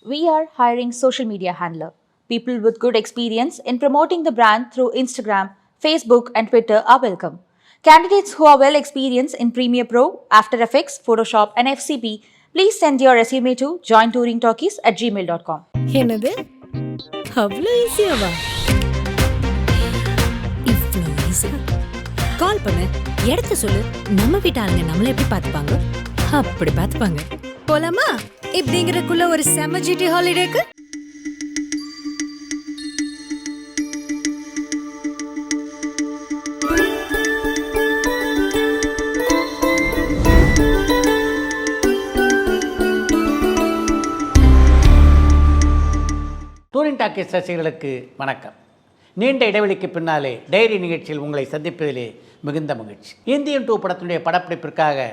We are hiring social media handler. People with good experience in promoting the brand through Instagram, Facebook, and Twitter are welcome. Candidates who are well experienced in Premiere Pro, After Effects, Photoshop, and FCP, please send your resume to jointouringtalkies@gmail.com. என்னது அவ்வளோ ஈஸியாவா? இவ்வளோ easy. கால் பண்ணு, இடத்த சொல்லு, நம்ம வீட்டு ஆளுங்க நம்மள எப்படி பார்த்துப்பாங்க? அப்படி பார்த்துப்பாங்க. போலாமா? இப்படிங்கிறக்குள்ள ஒரு செம ஜிடி ஹாலிடேக்கு டூரிங் டாக்கீஸ் ரசிகர்களுக்கு வணக்கம். நீண்ட இடைவெளிக்கு பின்னாலே டைரி நிகழ்ச்சியில் உங்களை சந்திப்பதிலே மிகுந்த மகிழ்ச்சி. இந்தியன் 2 படத்தினுடைய படப்பிடிப்பிற்காக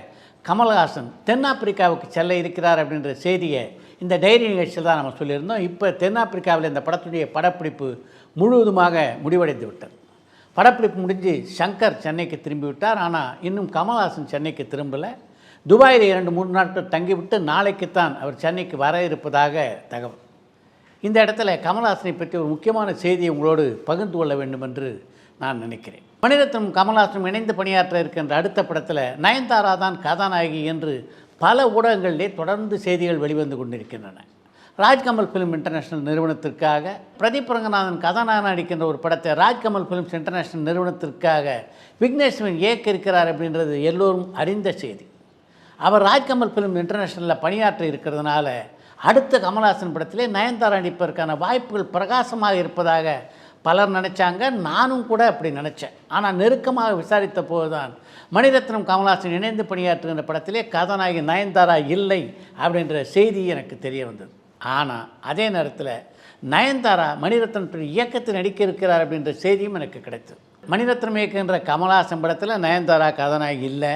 கமல்ஹாசன் தென்னாப்பிரிக்காவுக்கு செல்ல இருக்கிறார் அப்படின்ற செய்தியை இந்த டைரி நிகழ்ச்சியில் தான் நம்ம சொல்லியிருந்தோம். இப்போ தென்னாப்பிரிக்காவில் இந்த படத்துடைய படப்பிடிப்பு முழுவதுமாக முடிவடைந்து விட்டது. படப்பிடிப்பு முடிஞ்சு சங்கர் சென்னைக்கு திரும்பிவிட்டார். ஆனால் இன்னும் கமல்ஹாசன் சென்னைக்கு திரும்பலை. துபாயில் 2-3 நாட்கள் தங்கிவிட்டு நாளைக்குத்தான் அவர் சென்னைக்கு வர இருப்பதாக தகவல். இந்த இடத்துல கமல்ஹாசனை பற்றி ஒரு முக்கியமான செய்தியை உங்களோடு பகிர்ந்து கொள்ள வேண்டும் என்று நான் நினைக்கிறேன். மணிரத்னம் கமல்ஹாசனும் இணைந்து பணியாற்ற இருக்கின்ற அடுத்த படத்தில் நயன்தாரா தான் கதாநாயகி என்று பல ஊடகங்களிலே தொடர்ந்து செய்திகள் வெளிவந்து கொண்டிருக்கின்றன. ராஜ்கமல் ஃபிலிம் இன்டர்நேஷ்னல் நிறுவனத்திற்காக பிரதீப் ரங்கநாதன் கதாநாயகன் நடிக்கின்ற ஒரு படத்தை ராஜ்கமல் ஃபிலிம்ஸ் இன்டர்நேஷ்னல் நிறுவனத்திற்காக விக்னேஸ்வரன் இயக்க இருக்கிறார் அப்படின்றது எல்லோரும் அறிந்த செய்தி. அவர் ராஜ்கமல் ஃபிலிம் இன்டர்நேஷ்னலில் பணியாற்ற இருக்கிறதுனால அடுத்த கமல்ஹாசன் படத்திலே நயன்தாரா நடிப்பதற்கான வாய்ப்புகள் பிரகாசமாக இருப்பதாக பலர் நினச்சாங்க. நானும் கூட அப்படி நினச்சேன். ஆனால் நெருக்கமாக விசாரித்த போது தான் மணிரத்னம் கமல்ஹாசன் இணைந்து பணியாற்றுகின்ற படத்திலே கதாநாயகி நயன்தாரா இல்லை அப்படின்ற செய்தி எனக்கு தெரிய வந்தது. ஆனால் அதே நேரத்தில் நயன்தாரா மணிரத்னம் இயக்கத்தில் நடிக்க இருக்கிறார் அப்படின்ற செய்தியும் எனக்கு கிடைத்தது. மணிரத்னம் இயக்குகின்ற கமல்ஹாசன் படத்தில் நயன்தாரா கதாநாயகி இல்லை,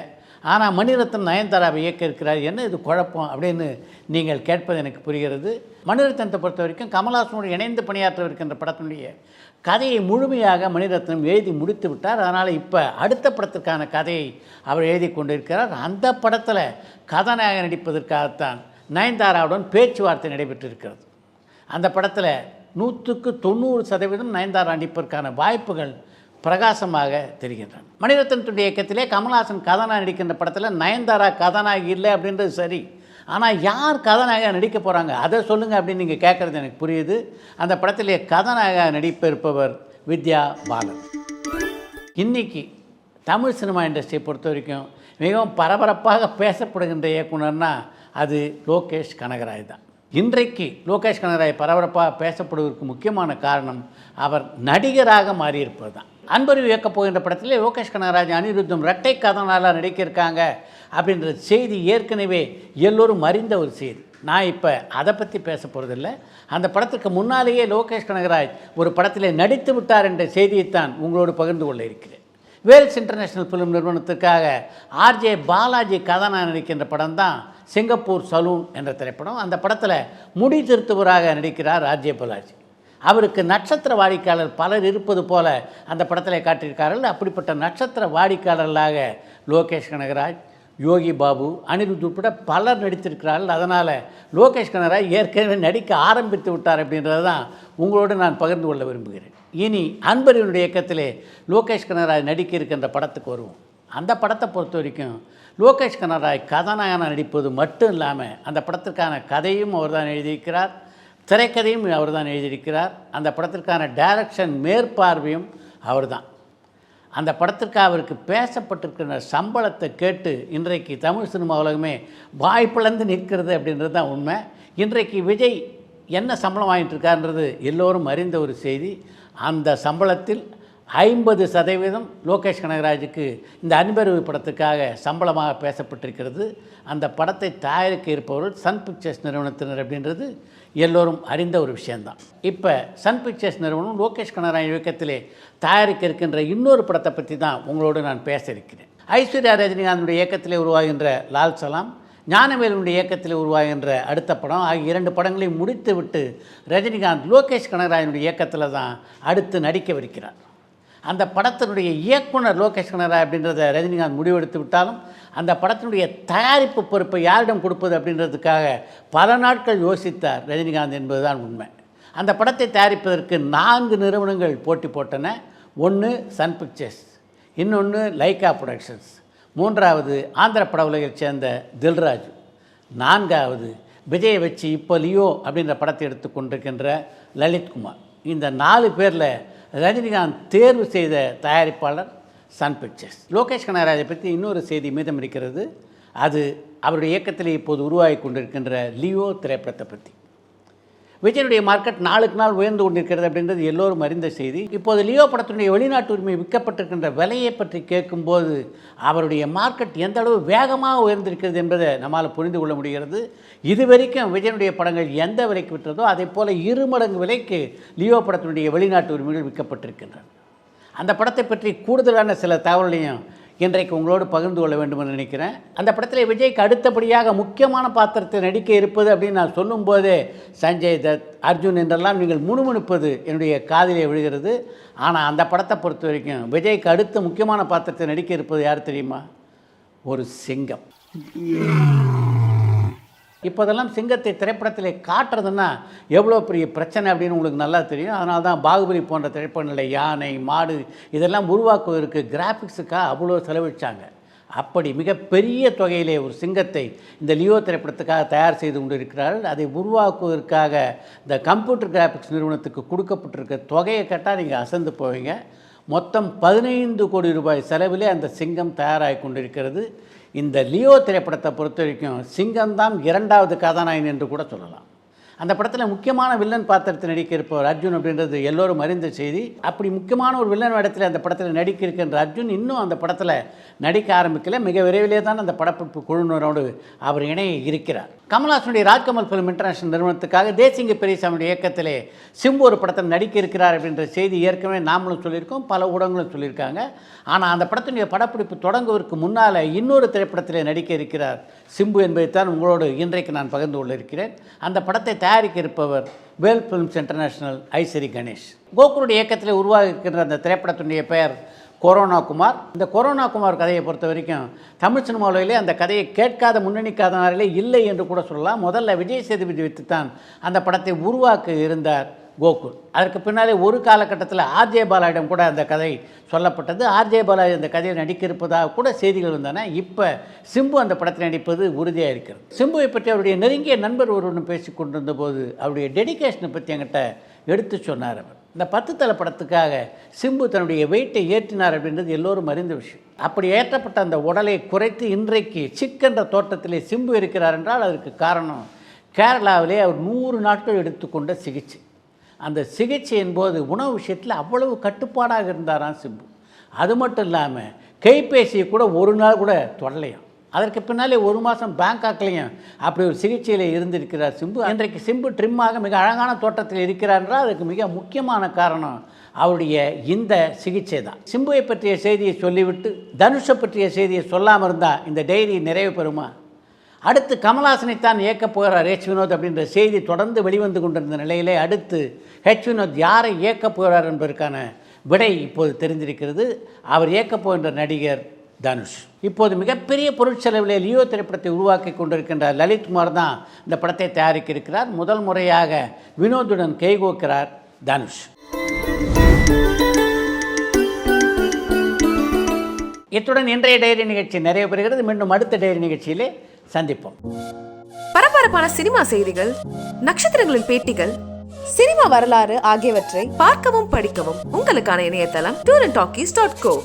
ஆனால் மணிரத்னம் நயன்தாராவை இயக்க இருக்கிறார். என்ன இது குழப்பம் அப்படின்னு நீங்கள் கேட்பது எனக்கு புரிகிறது. மணிரத்னத்தை பொறுத்த வரைக்கும் கமல்ஹாசனோடு இணைந்து பணியாற்றவிருக்கின்ற படத்தினுடைய கதையை முழுமையாக மணிரத்னம் எழுதி முடித்து விட்டார். அதனால் இப்போ அடுத்த படத்திற்கான கதையை அவர் எழுதி கொண்டிருக்கிறார். அந்த படத்தில் கதாநாயகன் நடிப்பதற்காகத்தான் நயன்தாராவுடன் பேச்சுவார்த்தை நடைபெற்றிருக்கிறது. அந்த படத்தில் 100% நயன்தாரா நடிப்பதற்கான வாய்ப்புகள் பிரகாசமாக தெரிகின்றன. மணிரத்னத்துடைய இயக்கத்திலே கமல்ஹாசன் கதாநாயகன் நடிக்கின்ற படத்தில் நயன்தாரா கதாநாயகி இல்லை அப்படின்றது சரி. ஆனால் யார் கதாநாயகன் நடிக்க போகிறாங்க அதை சொல்லுங்கள் அப்படின்னு நீங்கள் கேட்குறது எனக்கு புரியுது. அந்த படத்திலே கதாநாயகன் நடிப்ப இருப்பவர் வித்யா பாலன். இன்றைக்கி தமிழ் சினிமா இண்டஸ்ட்ரியை பொறுத்த வரைக்கும் மிகவும் பரபரப்பாக பேசப்படுகின்ற இயக்குனர்னா அது லோகேஷ் கனகராஜ் தான். இன்றைக்கு லோகேஷ் கனகராஜ் பரபரப்பாக பேசப்படுவதற்கு முக்கியமான காரணம் அவர் நடிகராக மாறியிருப்பது தான். அன்பறிவு இயக்கப் போகின்ற படத்திலே லோகேஷ் கனகராஜ் அனிருத்தும் இரட்டை கதாநாயகனாக நடிக்கிருக்காங்க அப்படின்ற செய்தி ஏற்கனவே எல்லோரும் அறிந்த ஒரு செய்தி. நான் இப்போ அதை பற்றி பேச போகிறதில்லை. அந்த படத்துக்கு முன்னாலேயே லோகேஷ் கனகராஜ் ஒரு படத்திலே நடித்து விட்டார் என்ற செய்தியைத்தான் உங்களோடு பகிர்ந்து கொள்ள இருக்கிறேன். வேல்ஸ் இன்டர்நேஷ்னல் ஃபிலிம் நிறுவனத்துக்காக ஆர்ஜே பாலாஜி கதாநாயகன் நடிக்கின்ற படம் தான் சிங்கப்பூர் சலூன் என்ற திரைப்படம். அந்த படத்தில் முடி திருத்துவராக நடிக்கிறார் ஆர்ஜே பாலாஜி. அவருக்கு நட்சத்திர வாடிக்கையாளர் பலர் இருப்பது போல அந்த படத்தில் காட்டியிருக்கார்கள். அப்படிப்பட்ட நட்சத்திர வாடிக்கையாளர்களாக லோகேஷ் கனகராஜ், யோகி பாபு, அனிருத் உட்பட பலர் நடித்திருக்கிறார்கள். அதனால் லோகேஷ் கனகராஜ் ஏற்கனவே நடிக்க ஆரம்பித்து விட்டார் அப்படின்றது தான் உங்களோடு நான் பகிர்ந்து கொள்ள விரும்புகிறேன். இனி அன்பறிவனுடைய இயக்கத்திலே லோகேஷ் கனகராஜ் நடிக்க இருக்கின்ற படத்துக்கு வருவோம். அந்த படத்தை பொறுத்த வரைக்கும் லோகேஷ் கனகராஜ் கதாநாயகனாக நடிப்பது மட்டும் இல்லாமல் அந்த படத்திற்கான கதையும் அவர் தான் எழுதியிருக்கிறார், திரைக்கதையும் அவர் தான் எழுதியிருக்கிறார். அந்த படத்திற்கான டைரக்ஷன் மேற்பார்வையும் அவர் தான். அந்த படத்திற்கு அவருக்கு பேசப்பட்டிருக்கிற சம்பளத்தை கேட்டு இன்றைக்கு தமிழ் சினிமா உலகமே வாய்ப்பிழந்து நிற்கிறது அப்படின்றது தான் உண்மை. இன்றைக்கு விஜய் என்ன சம்பளம் வாங்கிட்டு இருக்காருன்றது எல்லோரும் அறிந்த ஒரு செய்தி. அந்த சம்பளத்தில் 50% லோகேஷ் கனகராஜுக்கு இந்த அன்பறிவு படத்துக்காக சம்பளமாக பேசப்பட்டிருக்கிறது. அந்த படத்தை தயாரிக்க இருப்பவர்கள் சன் பிக்சர்ஸ் நிறுவனத்தினர் அப்படின்றது எல்லோரும் அறிந்த ஒரு விஷயந்தான். இப்போ சன் பிக்சர்ஸ் நிறுவனம் லோகேஷ் கனகராஜ் இயக்கத்திலே தயாரிக்க இருக்கின்ற இன்னொரு படத்தை பற்றி தான் உங்களோடு நான் பேச இருக்கிறேன். ஐஸ்வர்யா ரஜினிகாந்தனுடைய இயக்கத்திலே உருவாகின்ற லால் சலாம், ஞானவேலுடைய இயக்கத்தில் உருவாகின்ற அடுத்த படம் ஆகிய 2 படங்களையும் முடித்து விட்டு ரஜினிகாந்த் லோகேஷ் கனகராஜனுடைய இயக்கத்தில் தான் அடுத்து நடிக்கவிருக்கிறார். அந்த படத்தினுடைய இயக்குனர் லோகேஷ் கனகராஜ் அப்படின்றத ரஜினிகாந்த் முடிவெடுத்து விட்டாலும் அந்த படத்தினுடைய தயாரிப்பு பொறுப்பை யாரிடம் கொடுப்பது அப்படின்றதுக்காக பல நாட்கள் யோசித்தார் ரஜினிகாந்த் என்பதுதான் உண்மை. அந்த படத்தை தயாரிப்பதற்கு 4 நிறுவனங்கள் போட்டி போட்டன. ஒன்று சன் பிக்சர்ஸ், இன்னொன்று லைக்கா புரொடக்ஷன்ஸ், 3வது ஆந்திர பட உலகைச் சேர்ந்த தில்ராஜு, 4வது விஜயை வச்சு இப்போ லியோ அப்படின்ற படத்தை எடுத்துக்கொண்டிருக்கின்ற லலித்குமார். இந்த 4 பேரில் ரஜினிகாந்த் தேர்வு செய்த தயாரிப்பாளர் சன் பிக்சர்ஸ். லோகேஷ் கனகராஜை பற்றி இன்னொரு செய்தி மீதம் இருக்கிறது. அது அவருடைய இயக்கத்தில் இப்போது உருவாகி கொண்டிருக்கின்ற லியோ திரைப்படத்தை பற்றி. விஜயனுடைய மார்க்கெட் நாளுக்கு நாள் உயர்ந்து கொண்டிருக்கிறது அப்படின்றது எல்லோரும் அறிந்த செய்தி. இப்போது லியோ படத்தினுடைய வெளிநாட்டு உரிமை விற்கப்பட்டிருக்கின்ற விலையை பற்றி கேட்கும்போது அவருடைய மார்க்கெட் எந்த அளவு வேகமாக உயர்ந்திருக்கிறது என்பதை நம்மால் புரிந்து கொள்ள முடிகிறது. இதுவரைக்கும் விஜயனுடைய படங்கள் எந்த விலைக்கு விற்றதோ அதே போல் 2 மடங்கு விலைக்கு லியோ படத்தினுடைய வெளிநாட்டு உரிமைகள் விற்கப்பட்டிருக்கின்றன. அந்த படத்தை பற்றி கூடுதலான சில தகவல்களையும் இன்றைக்கு உங்களோடு பகிர்ந்து கொள்ள வேண்டும் என்று நினைக்கிறேன். அந்த படத்தில் விஜய்க்கு அடுத்தபடியாக முக்கியமான பாத்திரத்தை நடிக்க இருப்பது அப்படின்னு நான் சொல்லும்போதே சஞ்சய் தத், அர்ஜுன் என்றெல்லாம் நீங்கள் முணுமுணுப்பது என்னுடைய காதிலே விழுகிறது. ஆனால் அந்த படத்தை பொறுத்த வரைக்கும் விஜய்க்கு அடுத்த முக்கியமான பாத்திரத்தை நடிக்க இருப்பது யார் தெரியுமா? ஒரு சிங்கம். இப்போதெல்லாம் சிங்கத்தை திரைப்படத்தில் காட்டுறதுன்னா எவ்வளோ பெரிய பிரச்சனை அப்படின்னு உங்களுக்கு நல்லா தெரியும். அதனால தான் பாகுபலி போன்ற திரைப்படங்களில் யானை, மாடு இதெல்லாம் உருவாக்குவதற்கு கிராஃபிக்ஸுக்காக அவ்வளோ செலவழித்தாங்க. அப்படி மிகப்பெரிய தொகையிலே ஒரு சிங்கத்தை இந்த லியோ திரைப்படத்துக்காக தயார் செய்து கொண்டு இருக்கிறார்கள். அதை உருவாக்குவதற்காக இந்த கம்ப்யூட்டர் கிராஃபிக்ஸ் நிறுவனத்துக்கு கொடுக்கப்பட்டிருக்க தொகையை கேட்டால் நீங்கள் அசந்து போவீங்க. மொத்தம் 15 கோடி ரூபாய் செலவிலே அந்த சிங்கம் தயாராகி கொண்டிருக்கிறது. இந்த லியோ திரைப்படத்தை பொறுத்த வரைக்கும் சிங்கம்தான் 2வது கதாநாயகன் என்று கூட சொல்லலாம். அந்த படத்தில் முக்கியமான வில்லன் பாத்திரத்தை நடிக்க இருப்பவர் அர்ஜுன் அப்படின்றது எல்லோரும் அறிந்த செய்தி. அப்படி முக்கியமான ஒரு வில்லன் இடத்துல அந்த படத்தில் நடிக்க இருக்கின்ற அர்ஜுன் இன்னும் அந்த படத்தில் நடிக்க ஆரம்பிக்கல. மிக விரைவிலே தான் அந்த படப்பிடிப்பு குழுவினரோடு அவர் இணைய இருக்கிறார். கமல்ஹாசனுடைய ராஜ்கமல் ஃபிலிம் இன்டர்நேஷனல் நிறுவனத்துக்காக தேசிங்க பெரியசாமியுடைய இயக்கத்திலே சிம்பு ஒரு படத்தில் நடிக்க இருக்கிறார் அப்படின்ற செய்தி ஏற்கனவே நாமளும் சொல்லியிருக்கோம், பல ஊடகங்களும் சொல்லியிருக்காங்க. ஆனால் அந்த படத்தினுடைய படப்பிடிப்பு தொடங்குவதற்கு முன்னால் இன்னொரு திரைப்படத்தில் நடிக்க இருக்கிறார் சிம்பு என்பதைத்தான் உங்களோடு இன்றைக்கு நான் பகிர்ந்து கொள்ள இருக்கிறேன். அந்த படத்தை தயாரிக்க இருப்பவர் வேல் ஃபிலிம்ஸ் இன்டர்நேஷனல் ஐஸ்வரி கணேஷ். கோகுலுடைய இயக்கத்தில் உருவாகி இருக்கின்ற அந்த திரைப்படத்தினுடைய பெயர் கொரோனா குமார். இந்த கொரோனா குமார் கதையை பொறுத்த வரைக்கும் தமிழ் சினிமாவிலே அந்த கதையை கேட்காத முன்னணிக்காதனாலே இல்லை என்று கூட சொல்லலாம். முதல்ல விஜய் சேதுபதி வைத்துத்தான் அந்த படத்தை உருவாக்க இருந்தார் கோகுல். அதற்கு பின்னாலே ஒரு காலகட்டத்தில் ஆர்ஜே பாலாவிடம் கூட அந்த கதை சொல்லப்பட்டது. ஆர்ஜே பாலாஜி அந்த கதையை நடிக்க இருப்பதாக கூட செய்திகள் வந்தன. இப்போ சிம்பு அந்த படத்தில் நடிப்பது உறுதியாக இருக்கிறது. சிம்புவை பற்றி அவருடைய நெருங்கிய நண்பர் ஒருவன் பேசி கொண்டிருந்த போது அவருடைய டெடிகேஷனை பற்றி என்கிட்ட எடுத்து சொன்னார். அவர் இந்த 10 தலை படத்துக்காக சிம்பு தன்னுடைய வெயிட்டை ஏற்றினார் அப்படின்றது எல்லோரும் அறிந்த விஷயம். அப்படி ஏற்றப்பட்ட அந்த உடலை குறைத்து இன்றைக்கு சிக்கென்ற தோட்டத்திலே சிம்பு இருக்கிறார் என்றால் அதற்கு காரணம் கேரளாவிலே அவர் 100 நாட்கள் எடுத்துக்கொண்ட சிகிச்சை. அந்த சிகிச்சையின் போது உணவு விஷயத்தில் அவ்வளவு கட்டுப்பாடாக இருந்தாராம் சிம்பு. அது மட்டும் இல்லாமல் கைபேசியை கூட ஒரு நாள் கூட தொடலையாம். அதற்கு பின்னாலே 1 மாதம் பேங்காக்லேயும் அப்படி ஒரு சிகிச்சையில் இருந்திருக்கிறார் சிம்பு. இன்றைக்கு சிம்பு ட்ரிம்மாக மிக அழகான தோட்டத்தில் இருக்கிறார் என்றால் அதுக்கு மிக முக்கியமான காரணம் அவருடைய இந்த சிகிச்சை தான். சிம்புவை பற்றிய செய்தியை சொல்லிவிட்டு தனுஷை பற்றிய செய்தியை சொல்லாமல் இருந்தால் இந்த டைரி நிறைவு பெறுமா? அடுத்து கமல்ஹாசனைத்தான் இயக்கப் போகிறார் ஹெச் வினோத் அப்படின்ற செய்தி தொடர்ந்து வெளிவந்து கொண்டிருந்த நிலையிலே அடுத்து ஹெச் வினோத் யாரை இயக்கப் போகிறார் என்பதற்கான விடை இப்போது தெரிந்திருக்கிறது. அவர் இயக்கப் போகின்ற நடிகர் தனுஷ். இப்போது மிகப்பெரிய பொருட்செலவிலே லியோ திரைப்படத்தை உருவாக்கி கொண்டிருக்கின்ற லலித்குமார் தான் இந்த படத்தை தயாரிக்க இருக்கிறார். முதல் முறையாக வினோதுடன் கைகோக்கிறார் தனுஷ். இத்துடன் இன்றைய டைரி நிகழ்ச்சி நிறைவு பெறுகிறது. மீண்டும் அடுத்த டைரி நிகழ்ச்சியிலே சந்திப்போம். பரபரப்பான சினிமா செய்திகள், நட்சத்திரங்களின் பேட்டிகள், சினிமா வரலாறு ஆகியவற்றை பார்க்கவும் படிக்கவும் உங்களுக்கான இணையதளம் tourantalkies.co.